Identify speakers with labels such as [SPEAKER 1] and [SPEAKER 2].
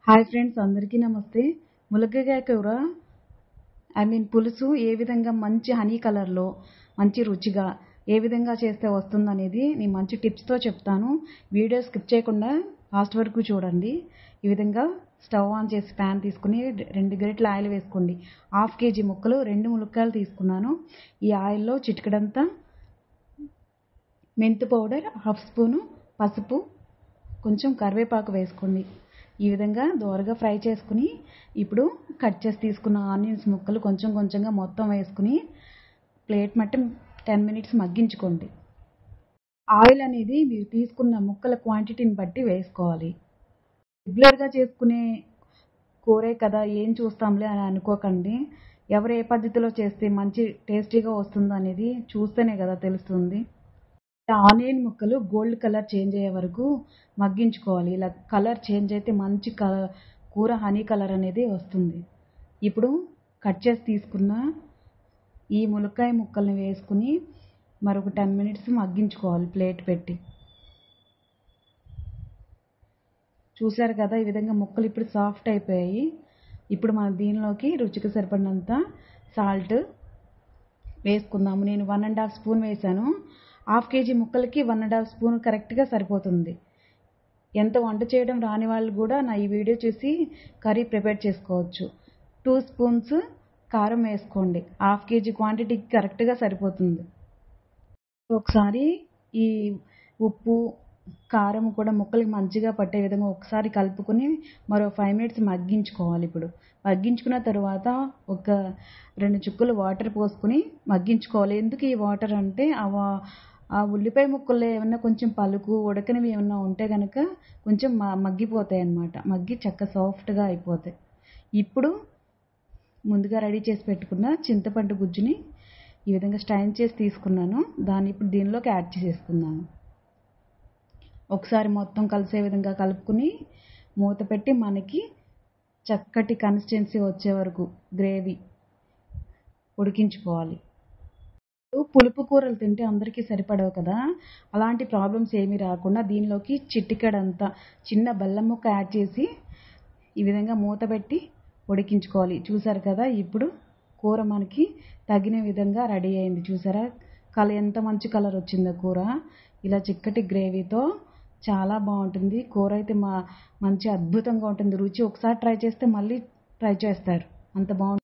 [SPEAKER 1] Hi friends, అందరికీ నమస్తే. ములక్కాయ కూర పులుసు ఏ విధంగా మంచి హనీ కలర్లో మంచి రుచిగా ఏ విధంగా చేస్తే వస్తుందనేది నేను మంచి టిప్స్తో చెప్తాను. వీడియో స్కిప్ చేయకుండా లాస్ట్ వరకు చూడండి. ఈ విధంగా స్టవ్ ఆన్ చేసి ప్యాన్ తీసుకుని 2 గరిటెల ఆయిల్ వేసుకోండి. 1/2 kg ముక్కలు 2 ములక్కాయలు తీసుకున్నాను. ఈ ఆయిల్లో చిటికెడంతా మెంతు పౌడర్, 1/2 స్పూను పసుపు, కొంచెం కరివేపాకు వేసుకోండి. ఈ విధంగా దోరగా ఫ్రై చేసుకుని ఇప్పుడు కట్ చేసి తీసుకున్న ఆనియన్స్ ముక్కలు కొంచెం కొంచెంగా మొత్తం వేసుకుని ప్లేట్ మట్టి 10 మినిట్స్ మగ్గించుకోండి. ఆయిల్ అనేది మీరు తీసుకున్న ముక్కల క్వాంటిటీని బట్టి వేసుకోవాలి. రెగ్యులర్గా చేసుకునే కూరే కదా, ఏం చూస్తాంలే అని అనుకోకండి. ఎవరు ఏ పద్ధతిలో చేస్తే మంచి టేస్టీగా వస్తుందో అనేది చూస్తేనే కదా తెలుస్తుంది. ఆనియన్ ముక్కలు గోల్డ్ కలర్ చేంజ్ అయ్యే వరకు మగ్గించుకోవాలి. ఇలా కలర్ చేంజ్ అయితే మంచి కూర హనీ కలర్ అనేది వస్తుంది. ఇప్పుడు కట్ చేసి తీసుకున్న ఈ ములక్కాయ ముక్కల్ని వేసుకుని మరొక 10 మినిట్స్ మగ్గించుకోవాలి ప్లేట్ పెట్టి. చూసారు కదా, ఈ విధంగా ముక్కలు ఇప్పుడు సాఫ్ట్ అయిపోయాయి. ఇప్పుడు మనం దీనిలోకి రుచికి సరిపడినంత సాల్ట్ వేసుకుందాము. నేను 1.5 స్పూన్ వేసాను. 1/2 kg ముక్కలకి 1.5 స్పూన్ కరెక్ట్గా సరిపోతుంది. ఎంత వంట చేయడం రాని వాళ్ళు కూడా నా ఈ వీడియో చూసి కర్రీ ప్రిపేర్ చేసుకోవచ్చు. 2 స్పూన్స్ కారం వేసుకోండి. 1/2 kg క్వాంటిటీకి కరెక్ట్గా సరిపోతుంది. ఒకసారి ఈ ఉప్పు కారం కూడా ముక్కలకి మంచిగా పట్టే విధంగా ఒకసారి కలుపుకొని మరో 5 మినిట్స్ మగ్గించుకోవాలి. ఇప్పుడు మగ్గించుకున్న తర్వాత ఒక 2 చుక్కలు వాటర్ పోసుకుని మగ్గించుకోవాలి. ఎందుకు ఈ వాటర్ అంటే ఆ ఉల్లిపాయ ముక్కల్లో ఏమన్నా కొంచెం పలుకు ఉడకనివి ఏమన్నా ఉంటే కనుక కొంచెం మగ్గిపోతాయి అన్నమాట. మగ్గి చక్క సాఫ్ట్గా అయిపోతాయి. ఇప్పుడు ముందుగా రెడీ చేసి పెట్టుకున్న చింతపండు గుజ్జుని ఈ విధంగా స్ట్రైన్ చేసి తీసుకున్నాను. దాన్ని ఇప్పుడు దీనిలోకి యాడ్ చేసేసుకున్నాను. ఒకసారి మొత్తం కలిసే విధంగా కలుపుకుని మూత పెట్టి మనకి చక్కటి కన్సిస్టెన్సీ వచ్చే వరకు గ్రేవీ ఉడికించుకోవాలి. పులుపు కూరలు తింటే అందరికీ సరిపడవు కదా, అలాంటి ప్రాబ్లమ్స్ ఏమీ రాకుండా దీనిలోకి చిటికెడంతా చిన్న బెల్లం ముక్క యాడ్ చేసి ఈ విధంగా మూత పెట్టి ఉడికించుకోవాలి. చూసారు కదా, ఇప్పుడు కూర మనకి తగిన విధంగా రెడీ అయింది. చూసారా ఎంత మంచి కలర్ వచ్చిందో కూర. ఇలా చిక్కటి గ్రేవీతో చాలా బాగుంటుంది కూర అయితే. మంచి అద్భుతంగా ఉంటుంది రుచి. ఒకసారి ట్రై చేస్తే మళ్ళీ ట్రై చేస్తారు, అంత బాగుంటుంది.